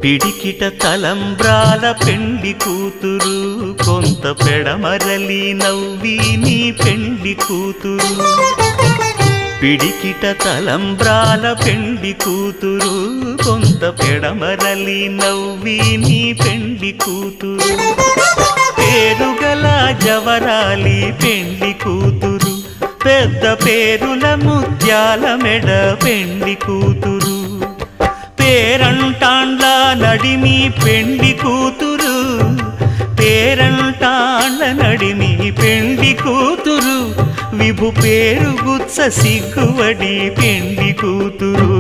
పిడికిట తలంబ్రాల పెండ్లి కూతురు, కొంత పెడమరలి నవ్వి నీ పెండ్లి కూతురు. పిడికిట తలంబ్రాల పెండ్లి కూతురు, కొంత పెడమరలి నవ్వి నీ పెండ్లి కూతురు. పేరుగల జవరాలి పెండ్లి కూతురు, పెద్ద పేరుల ముత్యాల మెడ పెండ్లి కూతురు. పేరంటాండ్ల నడిమి పెండ్లి కూతురు, పేరంటాండ్ల నడిమి పెండ్లి కూతురు. విభు పేరు గుత్స సిగ్గువడి పెండ్లి కూతురు.